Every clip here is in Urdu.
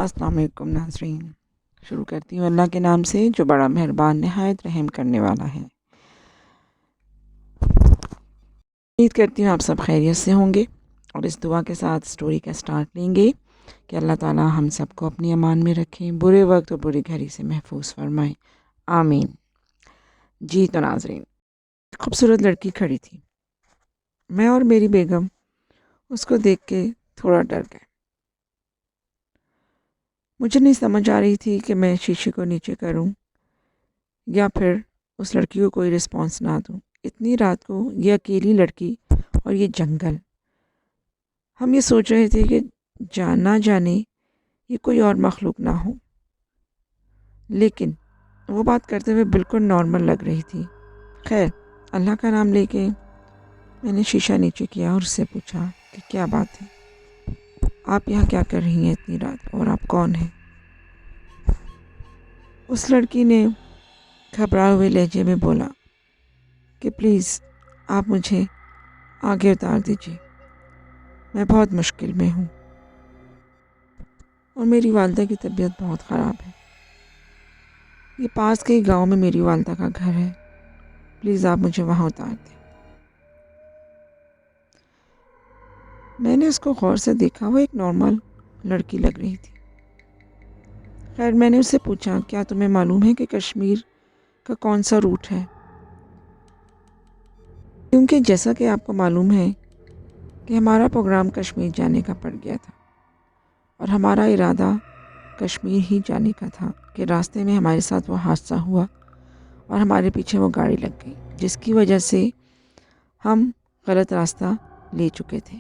السلام علیکم ناظرین، شروع کرتی ہوں اللہ کے نام سے جو بڑا مہربان نہایت رحم کرنے والا ہے۔ امید کرتی ہوں آپ سب خیریت سے ہوں گے اور اس دعا کے ساتھ سٹوری کا سٹارٹ لیں گے کہ اللہ تعالی ہم سب کو اپنی امان میں رکھیں، برے وقت اور بری گھڑی سے محفوظ فرمائیں، آمین۔ جی تو ناظرین، ایک خوبصورت لڑکی کھڑی تھی۔ میں اور میری بیگم اس کو دیکھ کے تھوڑا ڈر گئے۔ مجھے نہیں سمجھ آ رہی تھی کہ میں شیشے کو نیچے کروں یا پھر اس لڑکی کو کوئی رسپانس نہ دوں۔ اتنی رات کو یہ اکیلی لڑکی اور یہ جنگل، ہم یہ سوچ رہے تھے کہ نہ جانے یہ کوئی اور مخلوق نہ ہو، لیکن وہ بات کرتے ہوئے بالکل نارمل لگ رہی تھی۔ خیر، اللہ کا نام لے کے میں نے شیشہ نیچے کیا اور اس سے پوچھا کہ کیا بات ہے، آپ یہاں کیا کر رہی ہیں اتنی رات، اور آپ کون ہیں؟ اس لڑکی نے گھبرائے ہوئے لہجے میں بولا کہ پلیز آپ مجھے آگے اتار دیجیے، میں بہت مشکل میں ہوں اور میری والدہ کی طبیعت بہت خراب ہے۔ یہ پاس کے ہی گاؤں میں میری والدہ کا گھر ہے، پلیز آپ مجھے وہاں اتار دیں۔ میں نے اس کو غور سے دیکھا، وہ ایک نارمل لڑکی لگ رہی تھی۔ خیر، میں نے اس سے پوچھا کیا تمہیں معلوم ہے کہ کشمیر کا کون سا روٹ ہے؟ کیونکہ جیسا کہ آپ کو معلوم ہے کہ ہمارا پروگرام کشمیر جانے کا پڑ گیا تھا اور ہمارا ارادہ کشمیر ہی جانے کا تھا کہ راستے میں ہمارے ساتھ وہ حادثہ ہوا اور ہمارے پیچھے وہ گاڑی لگ گئی، جس کی وجہ سے ہم غلط راستہ لے چکے تھے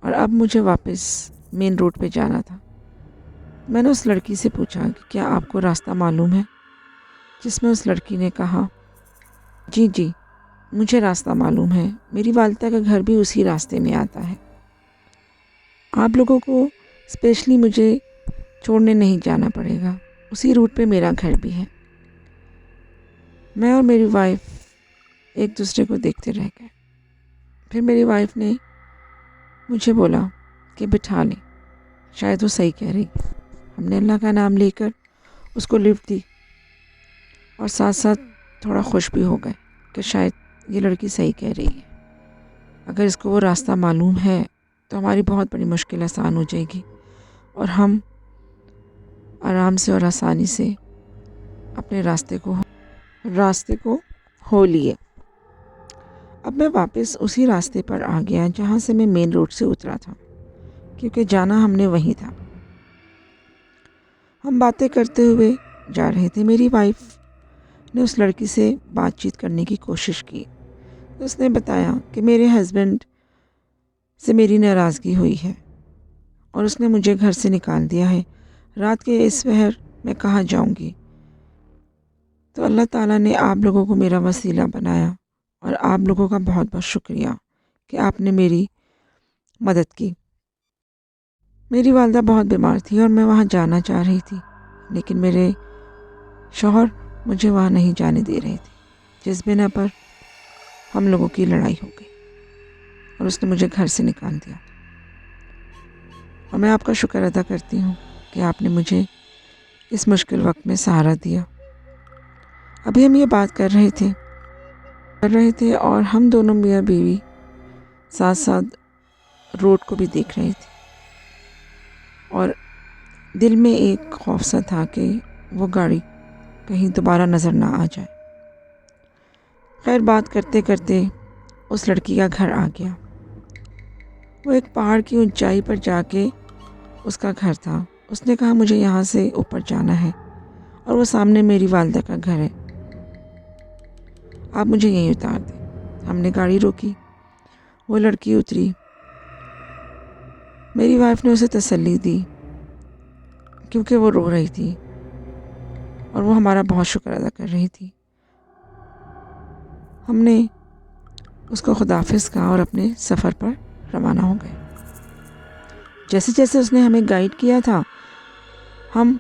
اور اب مجھے واپس مین روڈ پہ جانا تھا۔ میں نے اس لڑکی سے پوچھا کہ کیا آپ کو راستہ معلوم ہے؟ جس میں اس لڑکی نے کہا جی مجھے راستہ معلوم ہے، میری والدہ کا گھر بھی اسی راستے میں آتا ہے، آپ لوگوں کو اسپیشلی مجھے چھوڑنے نہیں جانا پڑے گا، اسی روٹ پہ میرا گھر بھی ہے۔ میں اور میری وائف ایک دوسرے کو دیکھتے رہ گئے۔ پھر میری وائف نے مجھے بولا کہ بٹھا لیں، شاید وہ صحیح کہہ رہی ہے۔ ہم نے اللہ کا نام لے کر اس کو لفٹ دی اور ساتھ ساتھ تھوڑا خوش بھی ہو گئے کہ شاید یہ لڑکی صحیح کہہ رہی ہے، اگر اس کو وہ راستہ معلوم ہے تو ہماری بہت بڑی مشکل آسان ہو جائے گی اور ہم آرام سے اور آسانی سے اپنے راستے کو ہو لیے۔ اب میں واپس اسی راستے پر آ گیا جہاں سے میں مین روڈ سے اترا تھا، کیونکہ جانا ہم نے وہیں تھا۔ ہم باتیں کرتے ہوئے جا رہے تھے۔ میری وائف نے اس لڑکی سے بات چیت کرنے کی کوشش کی۔ اس نے بتایا کہ میرے ہسبینڈ سے میری ناراضگی ہوئی ہے اور اس نے مجھے گھر سے نکال دیا ہے، رات کے اس پہر میں کہاں جاؤں گی؟ تو اللہ تعالیٰ نے آپ لوگوں کو میرا وسیلہ بنایا اور آپ لوگوں کا بہت بہت شکریہ کہ آپ نے میری مدد کی۔ میری والدہ بہت بیمار تھی اور میں وہاں جانا چاہ رہی تھی، لیکن میرے شوہر مجھے وہاں نہیں جانے دے رہے تھے، جس بنا پر ہم لوگوں کی لڑائی ہو گئی اور اس نے مجھے گھر سے نکال دیا۔ اور میں آپ کا شکر ادا کرتی ہوں کہ آپ نے مجھے اس مشکل وقت میں سہارا دیا۔ ابھی ہم یہ بات کر رہے تھے اور ہم دونوں میاں بیوی ساتھ ساتھ روڈ کو بھی دیکھ رہے تھے اور دل میں ایک خوف سا تھا کہ وہ گاڑی کہیں دوبارہ نظر نہ آ جائے۔ خیر، بات کرتے کرتے اس لڑکی کا گھر آ گیا۔ وہ ایک پہاڑ کی اونچائی پر جا کے اس کا گھر تھا۔ اس نے کہا مجھے یہاں سے اوپر جانا ہے اور وہ سامنے میری والدہ کا گھر ہے، آپ مجھے یہیں اتار دیں۔ ہم نے گاڑی روکی، وہ لڑکی اتری۔ میری وائف نے اسے تسلی دی کیونکہ وہ رو رہی تھی اور وہ ہمارا بہت شکر ادا کر رہی تھی۔ ہم نے اس کو خداحافظ کہا اور اپنے سفر پر روانہ ہو گئے۔ جیسے جیسے اس نے ہمیں گائیڈ کیا تھا، ہم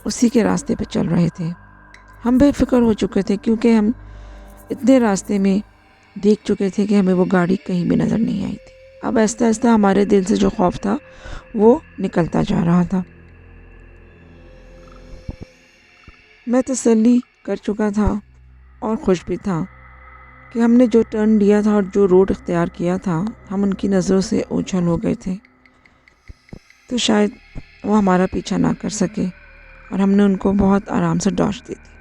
اسی کے راستے پہ چل رہے تھے۔ ہم بے فکر ہو چکے تھے کیونکہ ہم اتنے راستے میں دیکھ چکے تھے کہ ہمیں وہ گاڑی کہیں بھی نظر نہیں آئی تھی۔ اب آہستہ آہستہ ہمارے دل سے جو خوف تھا وہ نکلتا جا رہا تھا۔ میں تسلی کر چکا تھا اور خوش بھی تھا کہ ہم نے جو ٹرن لیا تھا اور جو روڈ اختیار کیا تھا ہم ان کی نظروں سے اوجھل ہو گئے تھے، تو شاید وہ ہمارا پیچھا نہ کر سکے اور ہم نے ان کو بہت آرام سے ڈاش دی تھی۔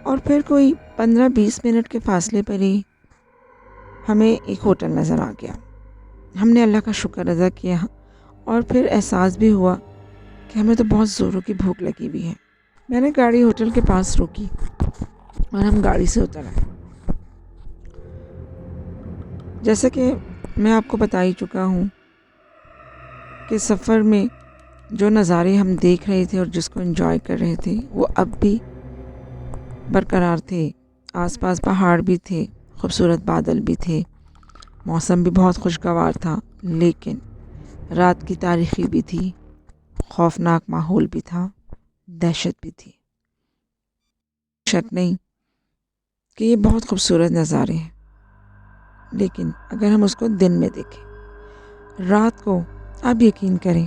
اور پھر کوئی 15-20 منٹ کے فاصلے پر ہی ہمیں ایک ہوٹل نظر آ گیا۔ ہم نے اللہ کا شکر ادا کیا اور پھر احساس بھی ہوا کہ ہمیں تو بہت زوروں کی بھوک لگی ہوئی ہے۔ میں نے گاڑی ہوٹل کے پاس روکی اور ہم گاڑی سے اتر آئے۔ جیسا کہ میں آپ کو بتا ہی چکا ہوں کہ سفر میں جو نظارے ہم دیکھ رہے تھے اور جس کو انجوائے کر رہے تھے وہ اب بھی برقرار تھے۔ آس پاس پہاڑ بھی تھے، خوبصورت بادل بھی تھے، موسم بھی بہت خوشگوار تھا، لیکن رات کی تاریکی بھی تھی، خوفناک ماحول بھی تھا، دہشت بھی تھی۔ شک نہیں کہ یہ بہت خوبصورت نظارے ہیں، لیکن اگر ہم اس کو دن میں دیکھیں، رات کو آپ یقین کریں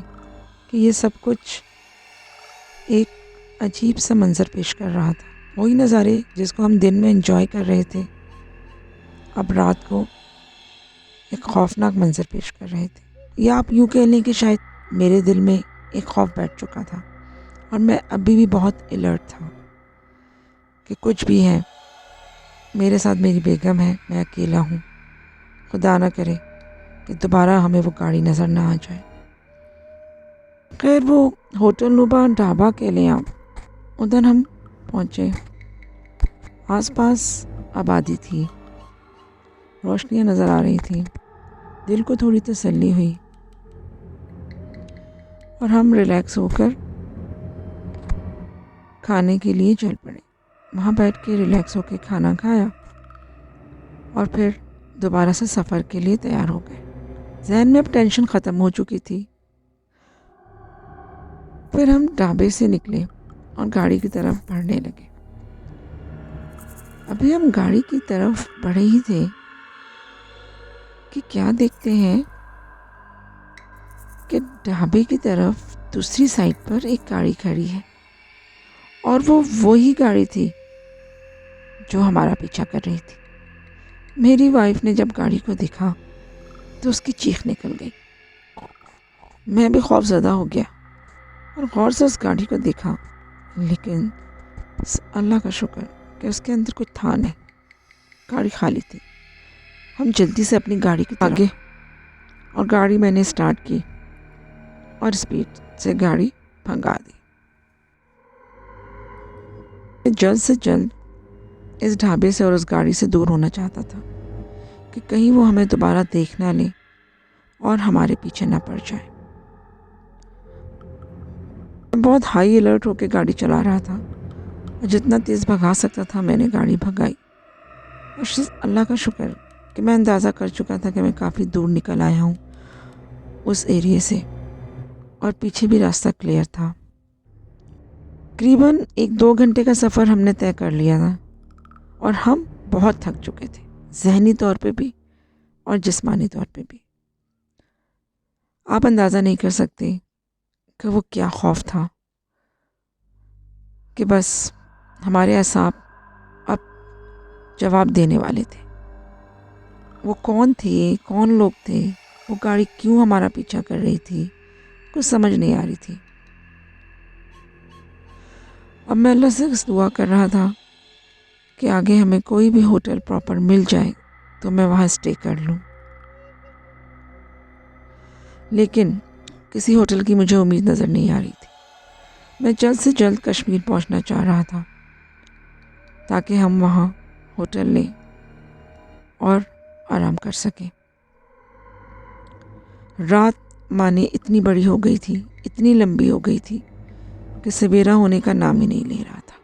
کہ یہ سب کچھ ایک عجیب سا منظر پیش کر رہا تھا۔ وہی نظارے جس کو ہم دن میں انجوائے کر رہے تھے اب رات کو ایک خوفناک منظر پیش کر رہے تھے۔ یا آپ یوں کہہ لیں کہ شاید میرے دل میں ایک خوف بیٹھ چکا تھا اور میں ابھی بھی بہت الرٹ تھا کہ کچھ بھی ہے، میرے ساتھ میری بیگم ہے، میں اکیلا ہوں، خدا نہ کرے کہ دوبارہ ہمیں وہ گاڑی نظر نہ آ جائے۔ خیر وہ ہوٹل نوبا ڈھابا کہہ لیں آپ، ادھر ہم پہنچے۔ آس پاس آبادی تھی، روشنیاں نظر آ رہی تھیں، دل کو تھوڑی تسلی ہوئی اور ہم ریلیکس ہو کر کھانے کے لیے چل پڑے۔ وہاں بیٹھ کے ریلیکس ہو کے کھانا کھایا اور پھر دوبارہ سے سفر کے لیے تیار ہو گئے۔ ذہن میں اب ٹینشن ختم ہو چکی تھی۔ پھر ہم ڈھابے سے نکلے اور گاڑی کی طرف بڑھنے لگے۔ ابھی ہم گاڑی کی طرف بڑھے ہی تھے کہ کیا دیکھتے ہیں کہ ڈھابے کی طرف دوسری سائڈ پر ایک گاڑی کھڑی ہے اور وہ وہی گاڑی تھی جو ہمارا پیچھا کر رہی تھی۔ میری وائف نے جب گاڑی کو دیکھا تو اس کی چیخ نکل گئی۔ میں بھی خوف زدہ ہو گیا اور غور سے اس گاڑی کو دیکھا، لیکن اللہ کا شکر کہ اس کے اندر کچھ تھا نہیں، گاڑی خالی تھی۔ ہم جلدی سے اپنی گاڑی کی طرف آگے اور گاڑی میں نے سٹارٹ کی اور اسپیڈ سے گاڑی بھگا دی۔ جلد سے جلد اس ڈھابے سے اور اس گاڑی سے دور ہونا چاہتا تھا کہ کہیں وہ ہمیں دوبارہ دیکھ نہ لے اور ہمارے پیچھے نہ پڑ جائے۔ میں بہت ہائی الرٹ ہو کے گاڑی چلا رہا تھا اور جتنا تیز بھگا سکتا تھا میں نے گاڑی بھگائی۔ اور اللہ کا شکر کہ میں اندازہ کر چکا تھا کہ میں کافی دور نکل آیا ہوں اس ایریے سے اور پیچھے بھی راستہ کلیئر تھا۔ تقریباً 1-2 گھنٹے کا سفر ہم نے طے کر لیا تھا اور ہم بہت تھک چکے تھے، ذہنی طور پہ بھی اور جسمانی طور پہ بھی۔ آپ اندازہ نہیں کر سکتے کہ وہ کیا خوف تھا کہ بس ہمارے اعصاب اب جواب دینے والے تھے۔ وہ کون تھے، کون لوگ تھے، وہ گاڑی کیوں ہمارا پیچھا کر رہی تھی، کچھ سمجھ نہیں آ رہی تھی۔ اب میں اللہ سے دعا کر رہا تھا کہ آگے ہمیں کوئی بھی ہوٹل پراپر مل جائے تو میں وہاں اسٹے کر لوں، لیکن کسی ہوٹل کی مجھے امید نظر نہیں آ رہی تھی۔ میں جلد سے جلد کشمیر پہنچنا چاہ رہا تھا تاکہ ہم وہاں ہوٹل لیں اور آرام کر سکیں۔ رات مانے اتنی بڑی ہو گئی تھی، اتنی لمبی ہو گئی تھی کہ سویرا ہونے کا نام ہی نہیں لے رہا تھا۔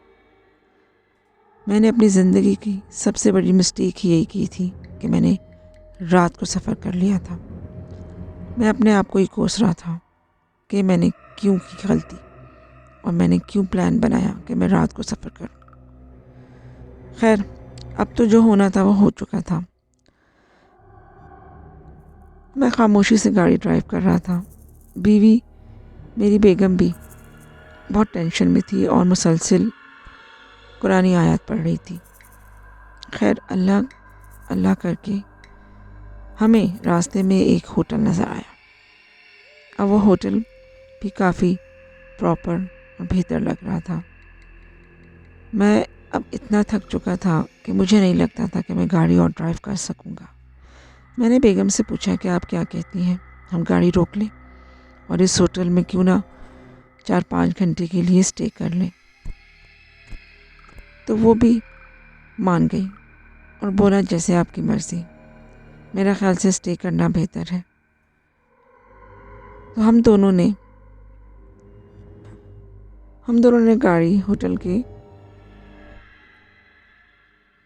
میں نے اپنی زندگی کی سب سے بڑی مسٹیک یہی کی تھی کہ میں نے رات کو سفر کر لیا تھا۔ میں اپنے آپ کو ہی کوس رہا تھا کہ میں نے کیوں کی غلطی اور میں نے کیوں پلان بنایا کہ میں رات کو سفر کروں۔ خیر اب تو جو ہونا تھا وہ ہو چکا تھا۔ میں خاموشی سے گاڑی ڈرائیو کر رہا تھا، بیوی میری بیگم بھی بہت ٹینشن میں تھی اور مسلسل قرآنی آیات پڑھ رہی تھی۔ خیر اللہ کر کے ہمیں راستے میں ایک ہوٹل نظر آیا، اور وہ ہوٹل بھی کافی پراپر اور بہتر لگ رہا تھا۔ میں اب اتنا تھک چکا تھا کہ مجھے نہیں لگتا تھا کہ میں گاڑی اور ڈرائیو کر سکوں گا۔ میں نے بیگم سے پوچھا کہ آپ کیا کہتی ہیں، ہم گاڑی روک لیں اور اس ہوٹل میں کیوں نہ 4-5 گھنٹے کے لیے اسٹے کر لیں؟ تو وہ بھی مان گئی اور بولا جیسے آپ کی مرضی، میرا خیال سے اسٹے کرنا بہتر ہے۔ تو ہم دونوں نے گاڑی ہوٹل کے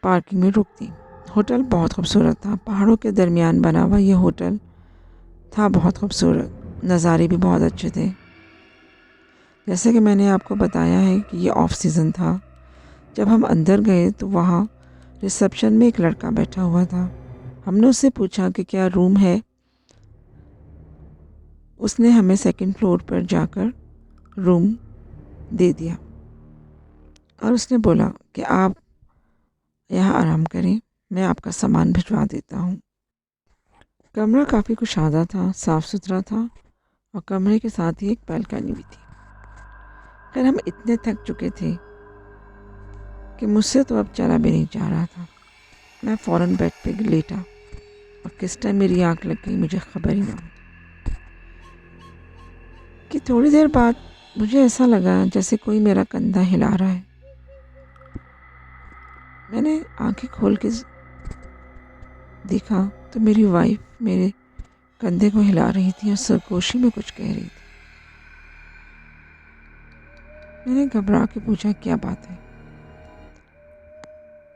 پارکنگ میں روک دی۔ ہوٹل بہت خوبصورت تھا، پہاڑوں کے درمیان بنا ہوا یہ ہوٹل تھا، بہت خوبصورت، نظارے بھی بہت اچھے تھے۔ جیسے کہ میں نے آپ کو بتایا ہے کہ یہ آف سیزن تھا۔ جب ہم اندر گئے تو وہاں ریسیپشن میں ایک لڑکا بیٹھا ہوا تھا۔ ہم نے اس سے پوچھا کہ کیا روم ہے؟ اس نے ہمیں 2nd فلور پر جا کر روم دے دیا اور اس نے بولا کہ آپ یہاں آرام کریں، میں آپ کا سامان بھجوا دیتا ہوں۔ کمرہ کافی کشادہ تھا، صاف ستھرا تھا اور کمرے کے ساتھ ہی ایک بالکنی بھی تھی۔ خیر ہم اتنے تھک چکے تھے کہ مجھ سے تو اب چلا بھی نہیں جا رہا تھا۔ میں فوراً بیڈ پہ لیٹا اور کس ٹائم میری آنکھ لگ گئی مجھے خبر ہی نہ ہو کہ تھوڑی دیر بعد مجھے ایسا لگا جیسے کوئی میرا کندھا ہلا رہا ہے۔ میں نے آنکھیں کھول کے دیکھا تو میری وائف میرے کندھے کو ہلا رہی تھی اور سرگوشی میں کچھ کہہ رہی تھی۔ میں نے گھبرا کے پوچھا کیا بات ہے؟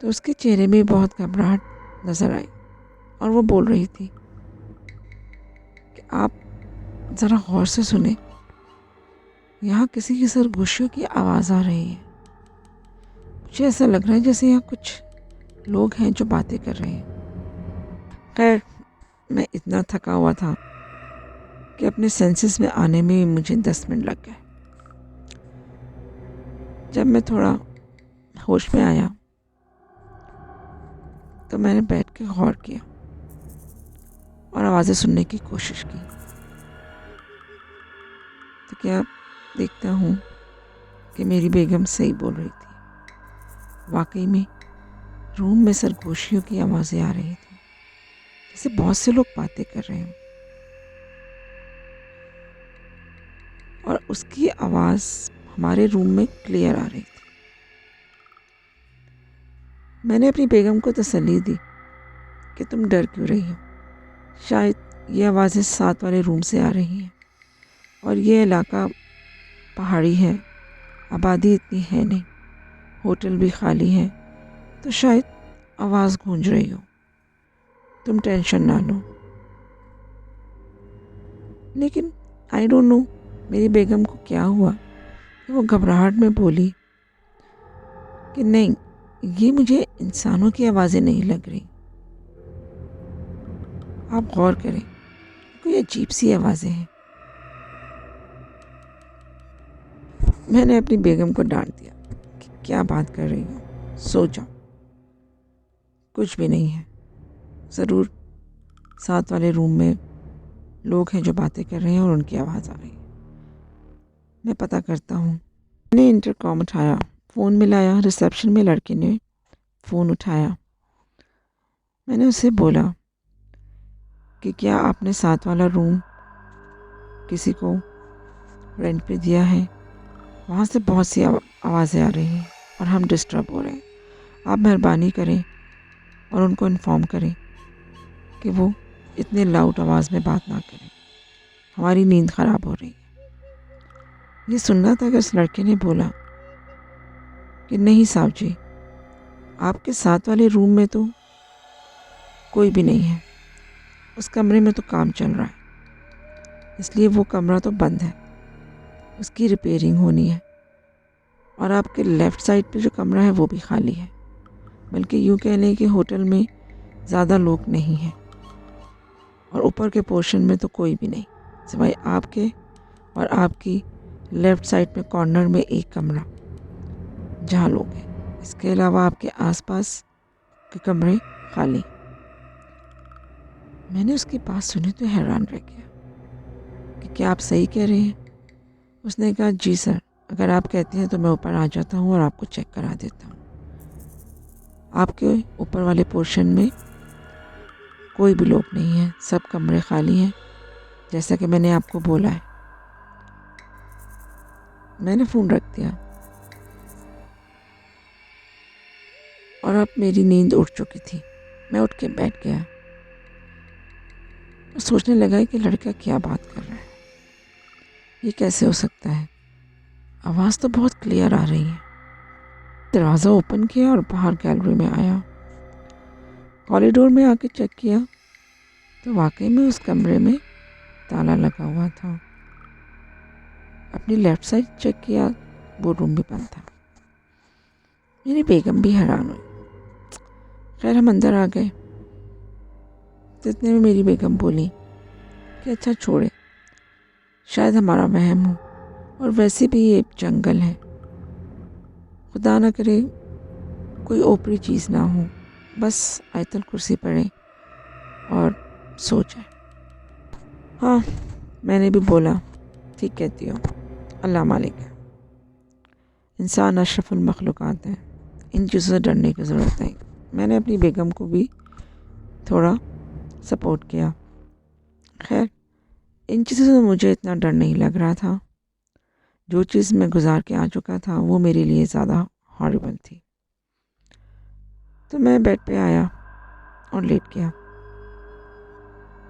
تو اس کے چہرے میں بہت گھبراہٹ نظر آئی اور وہ بول رہی تھی کہ آپ ذرا غور سے سنیں، یہاں کسی کی سرگوشیوں کی آواز آ رہی ہے۔ مجھے ایسا لگ رہا ہے جیسے یہاں کچھ لوگ ہیں جو باتیں کر رہے ہیں۔ خیر میں اتنا تھکا ہوا تھا کہ اپنے سینسز میں آنے میں مجھے 10 منٹ لگ گئے۔ جب میں تھوڑا ہوش میں آیا تو میں نے بیٹھ کے غور کیا اور آوازیں سننے کی کوشش کی، تو کیا دیکھتا ہوں کہ میری بیگم صحیح بول رہی تھی۔ واقعی میں روم میں سرگوشیوں کی آوازیں آ رہی تھیں، جیسے بہت سے لوگ باتیں کر رہے ہوں، اور اس کی آواز ہمارے روم میں کلیئر آ رہی تھی۔ میں نے اپنی بیگم کو تسلی دی کہ تم ڈر کیوں رہی ہو، شاید یہ آوازیں ساتھ والے روم سے آ رہی ہیں، اور یہ علاقہ پہاڑی ہے، آبادی اتنی ہے نہیں، ہوٹل بھی خالی ہے، تو شاید آواز گونج رہی ہو، تم ٹینشن نہ لو۔ لیکن آئی ڈونٹ نو میری بیگم کو کیا ہوا کہ وہ گھبراہٹ میں بولی کہ نہیں، یہ مجھے انسانوں کی آوازیں نہیں لگ رہی، آپ غور کریں، کوئی عجیب سی آوازیں ہیں۔ میں نے اپنی بیگم کو ڈانٹ دیا کہ کیا بات کر رہی ہو، سو جاؤ، کچھ بھی نہیں ہے، ضرور ساتھ والے روم میں لوگ ہیں جو باتیں کر رہے ہیں اور ان کی آواز آ رہی ہے، میں پتہ کرتا ہوں۔ میں نے انٹرکام اٹھایا، فون ملایا، ریسیپشن میں لڑکے نے فون اٹھایا۔ میں نے اسے بولا کہ کیا آپ نے ساتھ والا روم کسی کو رینٹ پہ دیا ہے؟ وہاں سے بہت سی آوازیں آ رہی ہیں اور ہم ڈسٹرب ہو رہے ہیں، آپ مہربانی کریں اور ان کو انفارم کریں کہ وہ اتنے لاؤڈ آواز میں بات نہ کریں، ہماری نیند خراب ہو رہی ہے۔ یہ سننا تھا کہ اس لڑکے نے بولا کہ نہیں صاحب جی، آپ کے ساتھ والے روم میں تو کوئی بھی نہیں ہے، اس کمرے میں تو کام چل رہا ہے، اس لیے وہ کمرہ تو بند ہے، اس کی ریپیئرنگ ہونی ہے، اور آپ کے لیفٹ سائڈ پہ جو کمرہ ہے وہ بھی خالی ہے، بلکہ یوں کہہ لیں کہ ہوٹل میں زیادہ لوگ نہیں ہیں، اور اوپر کے پورشن میں تو کوئی بھی نہیں سوائے آپ کے اور آپ کی لیفٹ سائڈ میں کارنر میں ایک کمرہ جہاں لوگ ہیں، اس کے علاوہ آپ کے آس پاس کے کمرے خالی۔ میں نے اس کی بات سنی تو حیران رہ گیا کہ کیا آپ صحیح کہہ رہے ہیں؟ اس نے کہا جی سر، اگر آپ کہتے ہیں تو میں اوپر آ جاتا ہوں اور آپ کو چیک کرا دیتا ہوں۔ آپ کے اوپر والے پورشن میں کوئی بھی لوگ نہیں ہیں، سب کمرے خالی ہیں جیسا کہ میں نے آپ کو بولا ہے۔ میں نے فون رکھ دیا اور اب میری نیند اٹھ چکی تھی۔ میں اٹھ کے بیٹھ گیا اور سوچنے لگا کہ لڑکا کیا بات کر رہا ہے، یہ کیسے ہو سکتا ہے؟ آواز تو بہت کلیئر آ رہی ہے۔ دروازہ اوپن کیا اور باہر گیلری میں آیا۔ کوریڈور میں آ کے چیک کیا تو واقعی میں اس کمرے میں تالا لگا ہوا تھا۔ اپنی لیفٹ سائڈ چیک کیا، وہ روم بھی بند تھا۔ میری بیگم بھی حیران ہوئی۔ خیر ہم اندر آ گئے تو اتنے میں میری بیگم بولی کہ اچھا چھوڑے، شاید ہمارا وہم ہو، اور ویسے بھی یہ جنگل ہے، خدا نہ کرے کوئی اوپری چیز نہ ہو، بس آیت الکرسی پڑھیں اور سو جائے۔ ہاں، میں نے بھی بولا ٹھیک کہتی ہو، اللہ مالک ہے، انسان اشرف المخلوقات ہے، ان چیزوں سے ڈرنے کی ضرورت نہیں۔ میں نے اپنی بیگم کو بھی تھوڑا سپورٹ کیا۔ خیر ان چیزوں سے مجھے اتنا ڈر نہیں لگ رہا تھا، جو چیز میں گزار کے آ چکا تھا وہ میرے لیے زیادہ ہاربل تھی۔ تو میں بیڈ پہ آیا اور لیٹ گیا۔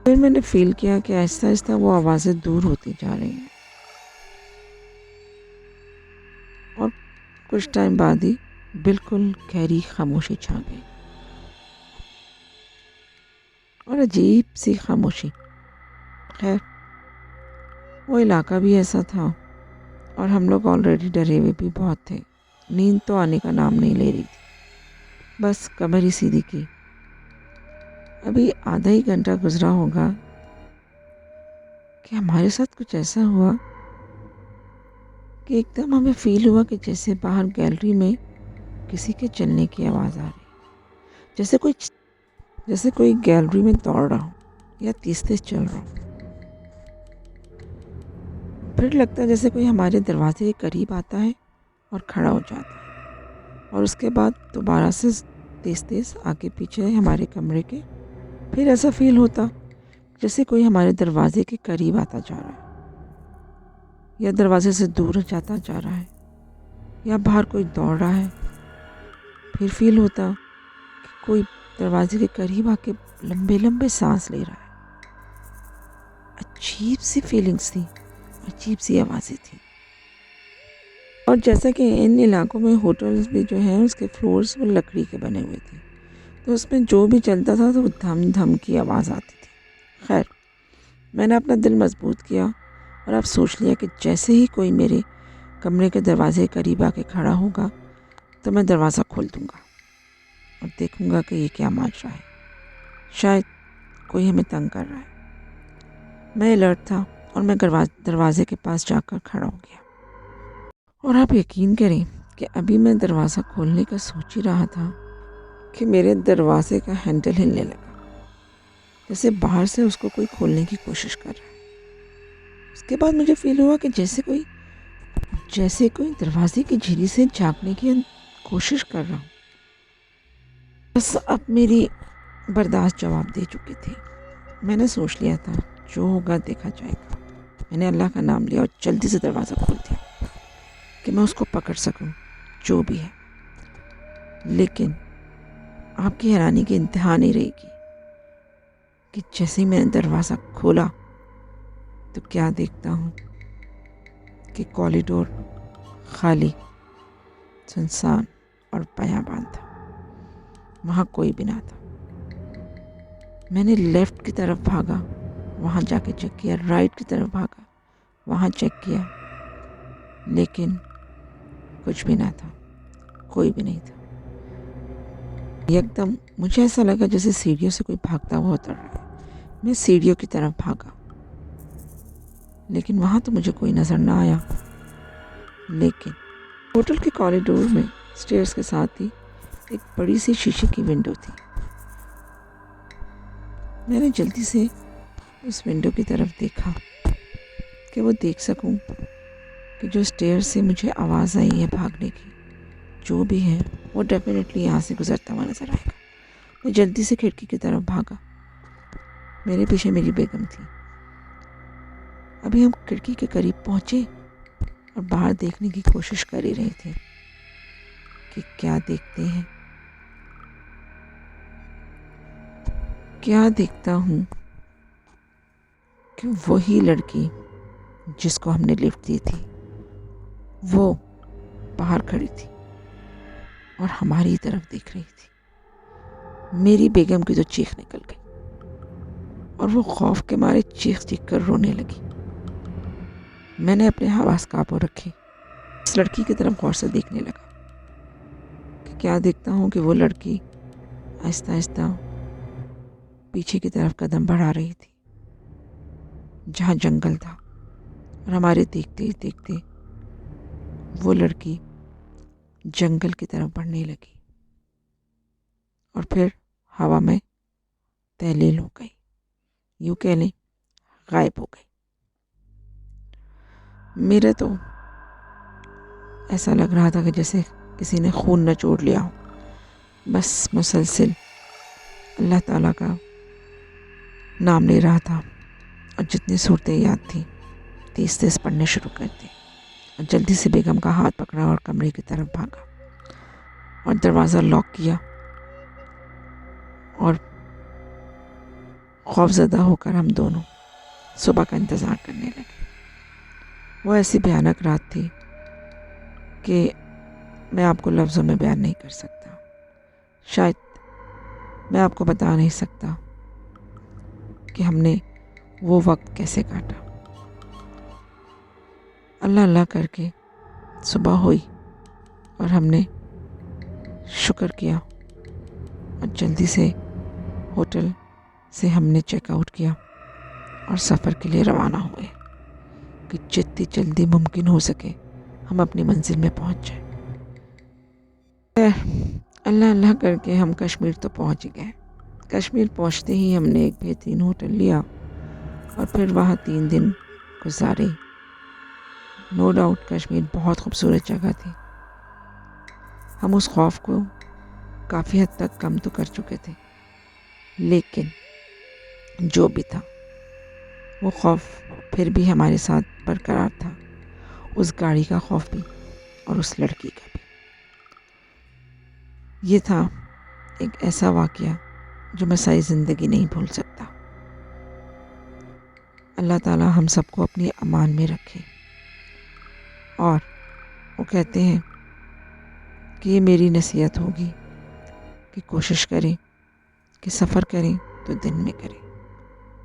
پھر میں نے فیل کیا کہ آہستہ آہستہ وہ آوازیں دور ہوتی جا رہی ہیں، اور کچھ ٹائم بعد ہی بالکل گہری خاموشی چھا گئی، اور عجیب سی خاموشی۔ خیر وہ علاقہ بھی ایسا تھا اور ہم لوگ آلریڈی ڈرے ہوئے بھی بہت تھے۔ نیند تو آنے کا نام نہیں لے رہی تھی، بس کمر ہی سیدھی کی۔ ابھی آدھا ہی گھنٹہ گزرا ہوگا کہ ہمارے ساتھ کچھ ایسا ہوا کہ ایک دم ہمیں فیل ہوا کہ جیسے باہر گیلری میں کسی کے چلنے کی آواز آ رہی، جیسے کوئی گیلری میں دوڑ رہا ہو یا تیز تیز چل رہا ہو۔ پھر لگتا ہے جیسے کوئی ہمارے دروازے کے قریب آتا ہے اور کھڑا ہو جاتا ہے، اور اس کے بعد دوبارہ سے تیز تیز آگے پیچھے ہمارے کمرے کے۔ پھر ایسا فیل ہوتا جیسے کوئی ہمارے دروازے کے قریب آتا جا رہا ہے یا دروازے سے دور جاتا جا رہا ہے، یا باہر کوئی دوڑ رہا ہے۔ پھر فیل ہوتا کہ کوئی دروازے کے قریب آ کے لمبے لمبے سانس لے رہا ہے۔ عجیب سی فیلنگس تھی، عجیب سی آوازیں تھیں۔ اور جیسا کہ ان علاقوں میں ہوٹلز بھی جو ہیں اس کے فلورز وہ لکڑی کے بنے ہوئے تھے، تو اس میں جو بھی چلتا تھا تو وہ دھم دھم کی آواز آتی تھی۔ خیر میں نے اپنا دل مضبوط کیا اور اب سوچ لیا کہ جیسے ہی کوئی میرے کمرے کے دروازے کے قریب آ کے کھڑا ہوگا تو میں دروازہ کھول دوں گا اور دیکھوں گا کہ یہ کیا ماجرا ہے، شاید کوئی ہمیں تنگ کر رہا ہے۔ میں الرٹ تھا اور میں دروازے کے پاس جا کر کھڑا ہو گیا، اور آپ یقین کریں کہ ابھی میں دروازہ کھولنے کا سوچ ہی رہا تھا کہ میرے دروازے کا ہینڈل ہلنے لگا، جیسے باہر سے اس کو کوئی کھولنے کی کوشش کر رہا ہے۔ اس کے بعد مجھے فیل ہوا کہ جیسے کوئی دروازے کی جھلی سے جھانکنے کی کوشش کر رہا ہوں۔ بس اب میری برداشت جواب دے چکی تھی۔ میں نے سوچ لیا تھا جو ہوگا دیکھا جائے گا۔ میں نے اللہ کا نام لیا اور جلدی سے دروازہ کھول دیا کہ میں اس کو پکڑ سکوں جو بھی ہے۔ لیکن آپ کی حیرانی کی انتہا نہیں رہے گی کہ جیسے ہی میں نے دروازہ کھولا تو کیا دیکھتا ہوں کہ کوریڈور خالی، سنسان اور بیابان تھا، وہاں کوئی بھی نہ تھا۔ میں نے لیفٹ کی طرف بھاگا، وہاں جا کے چیک کیا، رائٹ کی طرف بھاگا، وہاں چیک کیا، لیکن کچھ بھی نہ تھا، کوئی بھی نہیں تھا۔ یکدم مجھے ایسا لگا جیسے سیڑھیوں سے کوئی بھاگتا ہوا اتر رہا ہے۔ میں سیڑھیوں کی طرف بھاگا، لیکن وہاں تو مجھے کوئی نظر نہ آیا۔ لیکن ہوٹل کے کوریڈور میں اسٹیئرز کے ساتھ ہی ایک بڑی سی شیشے کی ونڈو تھی۔ میں نے جلدی سے اس ونڈو کی طرف دیکھا کہ وہ دیکھ سکوں کہ جو اسٹیئر سے مجھے آواز آئی ہے بھاگنے کی، جو بھی ہے وہ ڈیفینیٹلی یہاں سے گزرتا ہوا نظر آئے گا۔ میں جلدی سے کھڑکی کی طرف بھاگا۔ میرے پیچھے میری بیگم تھی۔ ابھی ہم کھڑکی کے قریب پہنچے اور باہر دیکھنے کی کوشش کر ہی رہے تھے کہ کیا دیکھتے ہیں۔ کیا دیکھتا ہوں کہ وہی لڑکی جس کو ہم نے لفٹ دی تھی وہ باہر کھڑی تھی اور ہماری طرف دیکھ رہی تھی۔ میری بیگم کی تو چیخ نکل گئی اور وہ خوف کے مارے چیخ چیخ کر رونے لگی۔ میں نے اپنے حواس قابو رکھے، اس لڑکی کی طرف غور سے دیکھنے لگا کہ کیا دیکھتا ہوں کہ وہ لڑکی آہستہ آہستہ پیچھے کی طرف قدم بڑھا رہی تھی، جہاں جنگل تھا، اور ہمارے دیکھتے ہی دیکھتے وہ لڑکی جنگل کی طرف بڑھنے لگی اور پھر ہوا میں تحلیل ہو گئی، یوں کہہ لیں غائب ہو گئی۔ میرے تو ایسا لگ رہا تھا کہ جیسے کسی نے خون نچوڑ لیا ہو۔ بس مسلسل اللہ تعالیٰ کا نام لے رہا تھا اور جتنی صورتیں یاد تھیں تیز تیز پڑھنے شروع کر دی، اور جلدی سے بیگم کا ہاتھ پکڑا اور کمرے کی طرف بھاگا اور دروازہ لاک کیا، اور خوف زدہ ہو کر ہم دونوں صبح کا انتظار کرنے لگے۔ وہ ایسی بھیانک رات تھی کہ میں آپ کو لفظوں میں بیان نہیں کر سکتا، شاید میں آپ کو بتا نہیں سکتا کہ ہم نے وہ وقت کیسے کاٹا۔ اللہ اللہ کر کے صبح ہوئی اور ہم نے شکر کیا اور جلدی سے ہوٹل سے ہم نے چیک آؤٹ کیا اور سفر کے لیے روانہ ہوئے کہ جتنی جلدی ممکن ہو سکے ہم اپنی منزل میں پہنچ جائیں۔ اللہ اللہ کر کے ہم کشمیر تو پہنچ گئے۔ کشمیر پہنچتے ہی ہم نے ایک بہترین ہوٹل لیا اور پھر وہاں 3 دن گزارے۔ نو ڈاؤٹ کشمیر بہت خوبصورت جگہ تھی۔ ہم اس خوف کو کافی حد تک کم تو کر چکے تھے، لیکن جو بھی تھا وہ خوف پھر بھی ہمارے ساتھ برقرار تھا، اس گاڑی کا خوف بھی اور اس لڑکی کا بھی۔ یہ تھا ایک ایسا واقعہ جو میں ساری زندگی نہیں بھول سکتا۔ اللہ تعالی ہم سب کو اپنی امان میں رکھے، اور وہ کہتے ہیں کہ یہ میری نصیحت ہوگی کہ کوشش کریں کہ سفر کریں تو دن میں کریں،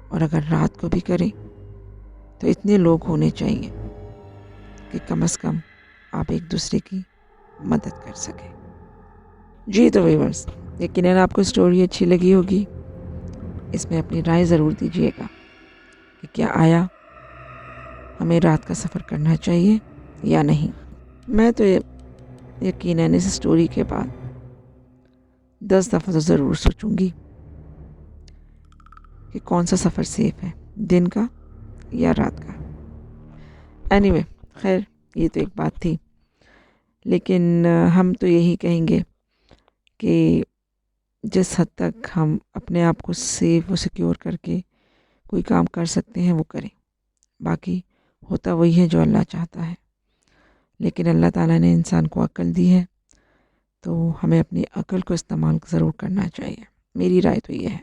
اور اگر رات کو بھی کریں تو اتنے لوگ ہونے چاہیے کہ کم از کم آپ ایک دوسرے کی مدد کر سکیں۔ جی تو ویورز، یقیناً آپ کو اسٹوری اچھی لگی ہوگی۔ اس میں اپنی رائے ضرور دیجیے گا کہ کیا آیا ہمیں رات کا سفر کرنا چاہیے یا نہیں۔ میں تو یقیناً اس اسٹوری کے بعد 10 دفعہ تو ضرور سوچوں گی کہ کون سا سفر سیف ہے، دن کا یا رات کا۔ اینی وے، خیر یہ تو ایک بات تھی، لیکن ہم تو یہی کہیں گے کہ جس حد تک ہم اپنے آپ کو سیف و سیکیور کر کے کوئی کام کر سکتے ہیں وہ کریں۔ باقی ہوتا وہی ہے جو اللہ چاہتا ہے، لیکن اللہ تعالیٰ نے انسان کو عقل دی ہے تو ہمیں اپنی عقل کو استعمال ضرور کرنا چاہیے۔ میری رائے تو یہ ہے۔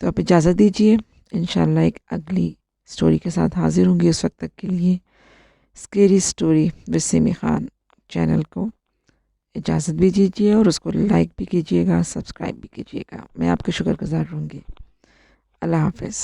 تو اب اجازت دیجیے، انشاءاللہ ایک اگلی اسٹوری کے ساتھ حاضر ہوں گی۔ اس وقت تک کے لیے scary story وذ semi Khan channel کو اجازت بھی دیجیے، اور اس کو لائک بھی کیجیے گا، سبسکرائب بھی کیجیے گا۔ میں آپ کے شکر گزار رہوں گی۔ اللہ حافظ۔